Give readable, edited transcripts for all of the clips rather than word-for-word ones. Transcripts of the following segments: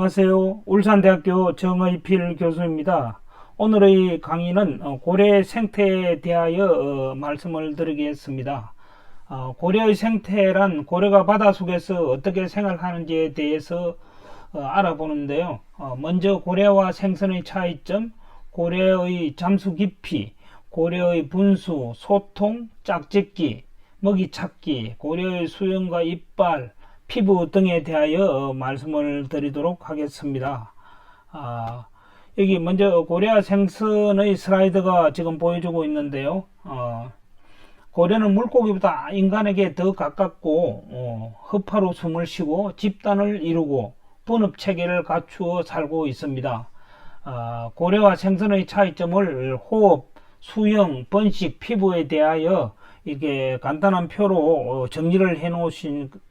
안녕하세요. 울산대학교 정의필 교수입니다. 오늘의 강의는 고래 생태에 대하여 말씀을 드리겠습니다. 고래의 생태란 고래가 바닷속에서 어떻게 생활하는지에 대해서 알아보는데요. 먼저 고래와 생선의 차이점, 고래의 잠수 깊이, 고래의 분수, 소통, 짝짓기, 먹이 찾기, 고래의 수영과 이빨, 피부 등에 대하여 말씀을 드리도록 하겠습니다. 여기 먼저 고래와 생선의 슬라이드가 지금 보여주고 있는데요. 고래는 물고기보다 인간에게 더 가깝고 허파로 숨을 쉬고 집단을 이루고 분업 체계를 갖추어 살고 있습니다. 고래와 생선의 차이점을 호흡, 수영, 번식, 피부에 대하여 이게 간단한 표로 정리를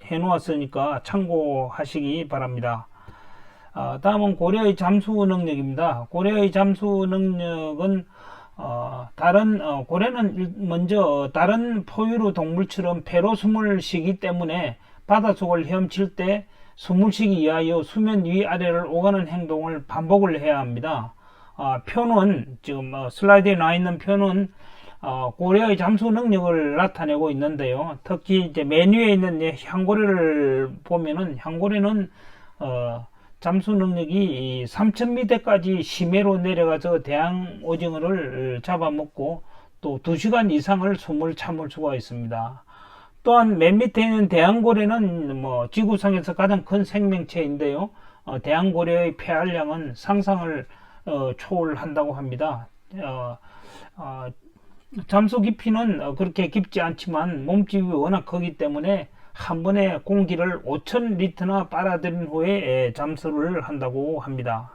해놓았으니까 참고하시기 바랍니다. 다음은 고래의 잠수 능력입니다. 고래의 잠수 능력은 고래는 먼저 다른 포유류 동물처럼 배로 숨을 쉬기 때문에 바닷속을 헤엄칠 때 숨을 쉬기 위하여 수면 위아래를 오가는 행동을 반복을 해야 합니다. 표는 지금 슬라이드에 나와 있는 표는 고래의 잠수 능력을 나타내고 있는데요. 특히 이제 맨 위에 있는 향고래를 보면은 향고래는 잠수 능력이 3000m까지 심해로 내려가서 대양 오징어를 잡아먹고 또 2시간 이상을 숨을 참을 수가 있습니다. 또한 맨 밑에 있는 대왕고래는 지구상에서 가장 큰 생명체인데요. 대왕고래의 폐활량은 상상을 초월한다고 합니다. 잠수 깊이는 그렇게 깊지 않지만 몸집이 워낙 크기 때문에 한 번에 공기를 5000리터나 빨아들인 후에 잠수를 한다고 합니다.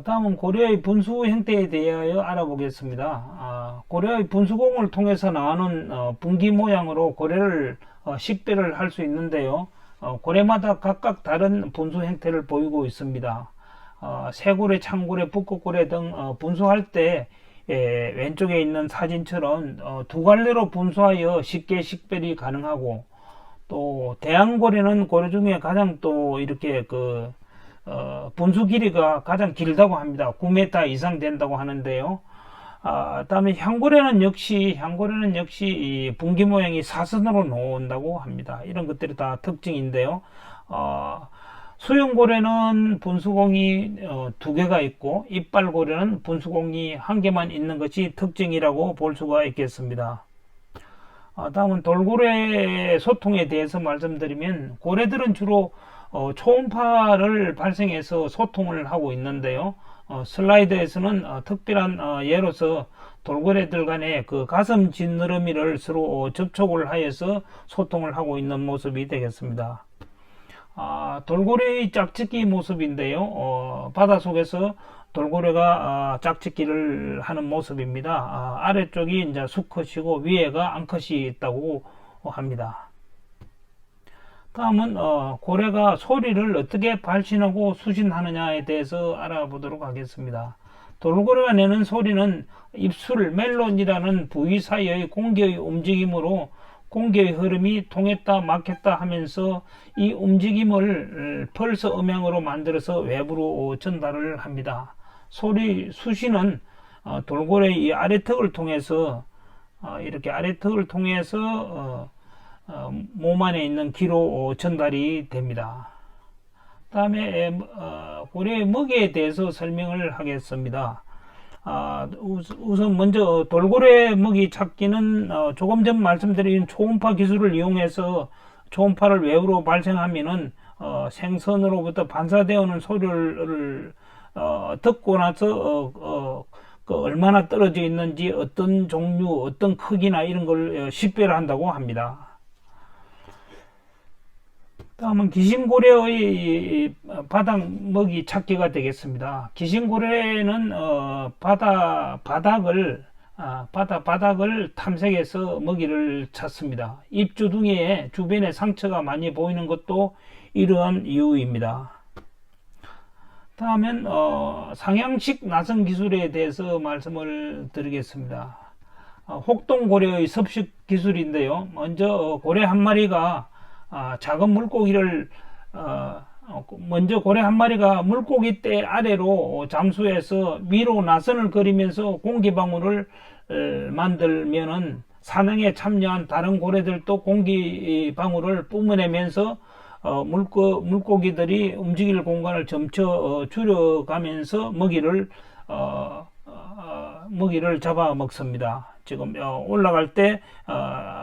다음은 고래의 분수 형태에 대하여 알아보겠습니다. 고래의 분수공을 통해서 나오는 분기 모양으로 고래를 식별을 할 수 있는데요. 고래마다 각각 다른 분수 형태를 보이고 있습니다. 새고래, 창고래, 북극고래 등 분수할 때 왼쪽에 있는 사진처럼 두 갈래로 분수하여 쉽게 식별이 가능하고, 또 대왕고래는 고래 중에 가장 또 이렇게 분수 길이가 가장 길다고 합니다. 9m 이상 된다고 하는데요. 다음에 향고래는 역시 이 분기 모양이 사선으로 나온다고 합니다. 이런 것들이 다 특징인데요. 수영고래는 분수공이 2개가 있고 이빨고래는 분수공이 1개만 있는 것이 특징이라고 볼 수가 있겠습니다. 다음은 돌고래 소통에 대해서 말씀드리면, 고래들은 주로 초음파를 발생해서 소통을 하고 있는데요. 슬라이드에서는 특별한 예로서 돌고래들 간의 그 가슴 짓누르미를 서로 접촉을 하여서 소통을 하고 있는 모습이 되겠습니다. 돌고래의 짝짓기 모습인데요. 바닷속에서 돌고래가 짝짓기를 하는 모습입니다. 아래쪽이 이제 수컷이고 위에가 암컷이 있다고 합니다. 다음은 고래가 소리를 어떻게 발신하고 수신하느냐에 대해서 알아보도록 하겠습니다. 돌고래가 내는 소리는 입술 멜론이라는 부위 사이의 공기의 움직임으로 공기의 흐름이 통했다 막혔다 하면서 이 움직임을 펄스 음향으로 만들어서 외부로 전달을 합니다. 소리 수신은 돌고래의 이 아래턱을 통해서 이렇게 아래턱을 통해서 몸 안에 있는 귀로 전달이 됩니다. 다음에 고래의 먹이에 대해서 설명을 하겠습니다. 우선 먼저 돌고래 먹이 찾기는 조금 전 말씀드린 초음파 기술을 이용해서 초음파를 외부로 발생하면은 생선으로부터 반사되어 오는 소리를 듣고 나서 얼마나 떨어져 있는지, 어떤 종류, 어떤 크기나 이런 걸 식별한다고 합니다. 다음은 기신고래의 바닥 먹이 찾기가 되겠습니다. 기신고래는 바닥을 탐색해서 먹이를 찾습니다. 입주둥이에 주변에 상처가 많이 보이는 것도 이러한 이유입니다. 다음은 상향식 나선 기술에 대해서 말씀을 드리겠습니다. 혹동고래의 섭식 기술인데요. 먼저 고래 한 마리가 작은 물고기를 먼저 고래 한 마리가 물고기 대 아래로 잠수해서 위로 나선을 그리면서 공기방울을 만들면은 사냥에 참여한 다른 고래들도 공기방울을 뿜어내면서 물고기들이 움직일 공간을 점차 줄여가면서 먹이를 잡아 먹습니다. 지금 올라갈 때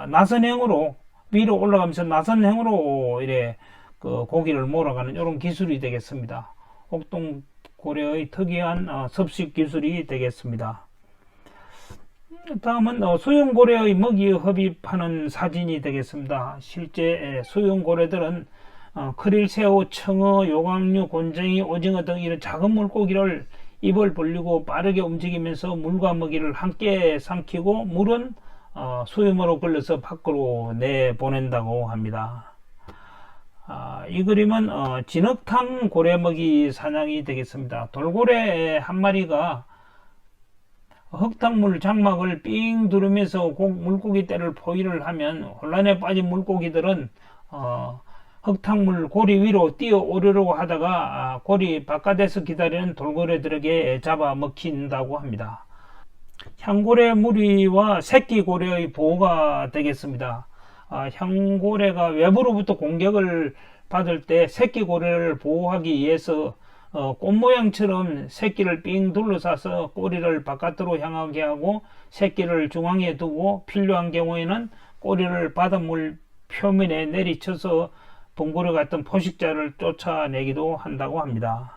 나선형으로 위로 올라가면서 나선형으로 이래 그 고기를 몰아가는 이런 기술이 되겠습니다. 혹동고래의 특이한 섭식 기술이 되겠습니다. 다음은 소형고래의 먹이 흡입하는 사진이 되겠습니다. 실제 소형고래들은 크릴새우, 청어, 요강류, 곤쟁이, 오징어 등 이런 작은 물고기를 입을 벌리고 빠르게 움직이면서 물과 먹이를 함께 삼키고 물은 수염으로 걸려서 밖으로 내보낸다고 합니다. 이 그림은 진흙탕 고래먹이 사냥이 되겠습니다. 돌고래 한 마리가 흙탕물 장막을 삥 두르면서 물고기 떼를 포위를 하면 혼란에 빠진 물고기들은 흙탕물 고리 위로 뛰어 오르려고 하다가 고리 바깥에서 기다리는 돌고래들에게 잡아먹힌다고 합니다. 향고래 무리와 새끼 고래의 보호가 되겠습니다. 향고래가 외부로부터 공격을 받을 때 새끼 고래를 보호하기 위해서 꽃 모양처럼 새끼를 삥 둘러싸서 꼬리를 바깥으로 향하게 하고 새끼를 중앙에 두고 필요한 경우에는 꼬리를 바닷물 표면에 내리쳐서 봉고래 같은 포식자를 쫓아내기도 한다고 합니다.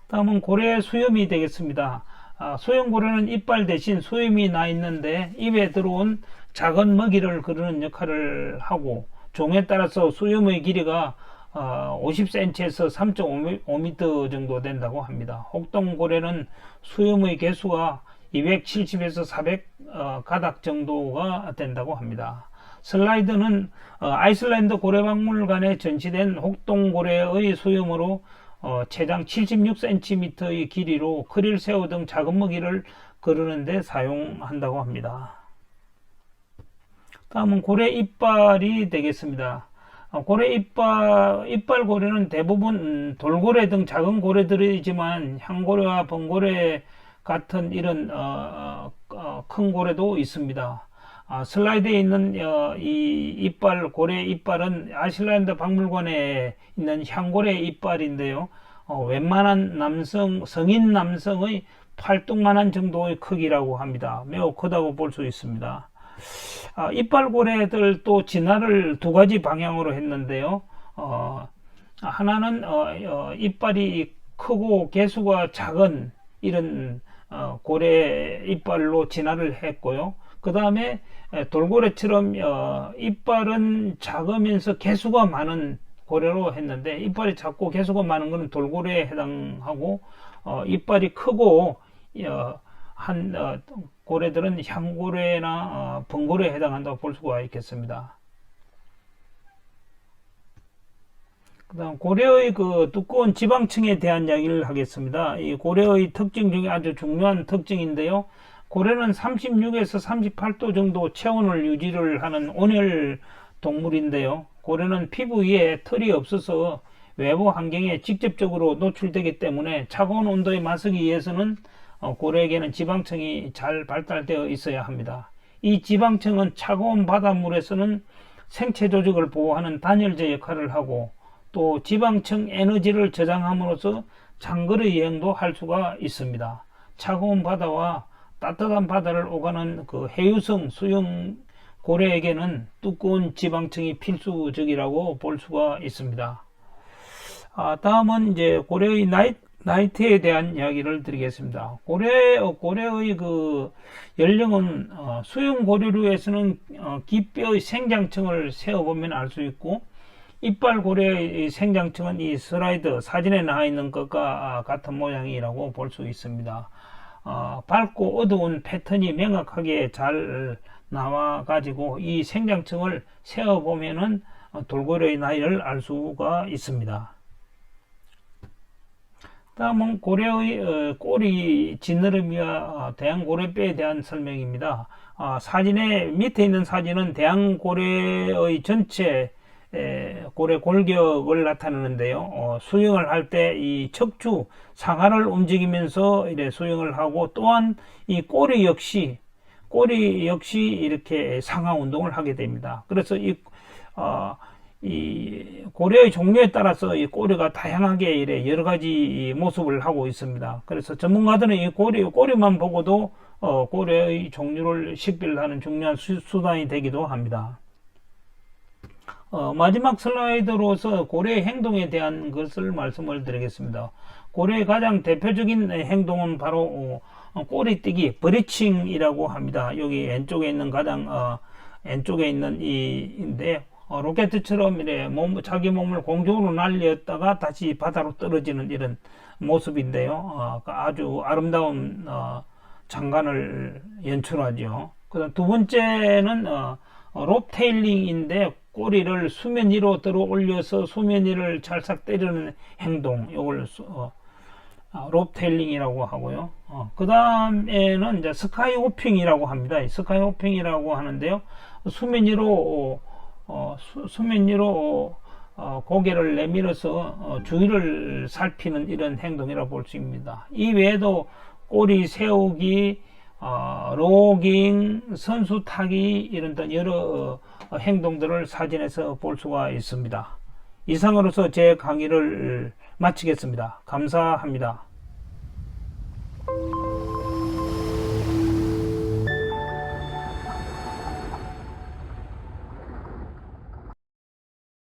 다음은 고래 수염이 되겠습니다. 소형고래는 이빨 대신 수염이 나 있는데 입에 들어온 작은 먹이를 거르는 역할을 하고 종에 따라서 수염의 길이가 50cm에서 3.5m 정도 된다고 합니다. 혹동고래는 수염의 개수가 270에서 400 가닥 정도가 된다고 합니다. 슬라이드는 아이슬란드 고래박물관에 전시된 혹동고래의 수염으로 최장 76cm의 길이로 크릴새우 등 작은 먹이를 거르는 데 사용한다고 합니다. 다음은 고래 이빨이 되겠습니다. 고래 이빨 고래는 대부분 돌고래 등 작은 고래들이지만 향고래와 번고래 같은 이런 큰 고래도 있습니다. 슬라이드에 있는 이 고래 이빨은 아이슬란드 박물관에 있는 향고래 이빨인데요. 웬만한 성인 남성의 팔뚝만한 정도의 크기라고 합니다. 매우 크다고 볼 수 있습니다. 이빨고래들 또 진화를 두 가지 방향으로 했는데요. 하나는 이빨이 크고 개수가 작은 이런 고래 이빨로 진화를 했고요. 그 다음에 돌고래처럼 이빨은 작으면서 개수가 많은 고래로 했는데, 이빨이 작고 개수가 많은 것은 돌고래에 해당하고 이빨이 크고 고래들은 향고래나 번고래에 해당한다고 볼 수가 있겠습니다. 그 다음 고래의 그 두꺼운 지방층에 대한 이야기를 하겠습니다. 이 고래의 특징 중에 아주 중요한 특징인데요. 고래는 36에서 38도 정도 체온을 유지를 하는 온열 동물인데요. 고래는 피부 위에 털이 없어서 외부 환경에 직접적으로 노출되기 때문에 차가운 온도에 맞서기 위해서는 고래에게는 지방층이 잘 발달되어 있어야 합니다. 이 지방층은 차가운 바닷물에서는 생체 조직을 보호하는 단열재 역할을 하고 또 지방층 에너지를 저장함으로써 장거리 여행도 할 수가 있습니다. 차가운 바다와 따뜻한 바다를 오가는 그 해유성 수영 고래에게는 두꺼운 지방층이 필수적이라고 볼 수가 있습니다. 다음은 이제 고래의 나이트에 대한 이야기를 드리겠습니다. 고래의 그 연령은 수영 고래류에서는 깃뼈의 생장층을 세어보면 알 수 있고, 이빨 고래의 생장층은 이 슬라이드 사진에 나와 있는 것과 같은 모양이라고 볼 수 있습니다. 밝고 어두운 패턴이 명확하게 잘 나와 가지고 이 생장층을 세어보면은 돌고래의 나이를 알 수가 있습니다. 다음은 고래의 꼬리 지느러미와 대왕고래뼈에 대한 설명입니다. 사진의 밑에 있는 사진은 대왕고래의 전체 고래 골격을 나타내는데요. 수영을 할 때 이 척추 상하를 움직이면서 이래 수영을 하고, 또한 이 꼬리 역시 이렇게 상하 운동을 하게 됩니다. 그래서 이 고래의 종류에 따라서 이 꼬리가 다양하게 이래 여러 가지 모습을 하고 있습니다. 그래서 전문가들은 이 꼬리만 보고도 고래의 종류를 식별하는 중요한 수단이 되기도 합니다. 마지막 슬라이드로서 고래의 행동에 대한 것을 말씀을 드리겠습니다. 고래의 가장 대표적인 행동은 바로 꼬리뛰기, 브리칭이라고 합니다. 여기 왼쪽에 있는 가장 왼쪽에 있는 이인데, 로켓처럼 이래 자기 몸을 공중으로 날렸다가 다시 바다로 떨어지는 이런 모습인데요. 아주 아름다운 장관을 연출하죠. 그다음 두 번째는 롭테일링인데, 꼬리를 수면 위로 들어 올려서 수면 위를 찰싹 때리는 행동, 이걸 롭테일링이라고 하고요. 그 다음에는 이제 스카이호핑이라고 합니다. 스카이호핑이라고 하는데요, 수면 위로 고개를 내밀어서 주위를 살피는 이런 행동이라고 볼 수 있습니다. 이 외에도 꼬리 세우기, 로깅, 선수 타기, 이런 여러 행동들을 사진에서 볼 수가 있습니다. 이상으로서 제 강의를 마치겠습니다. 감사합니다.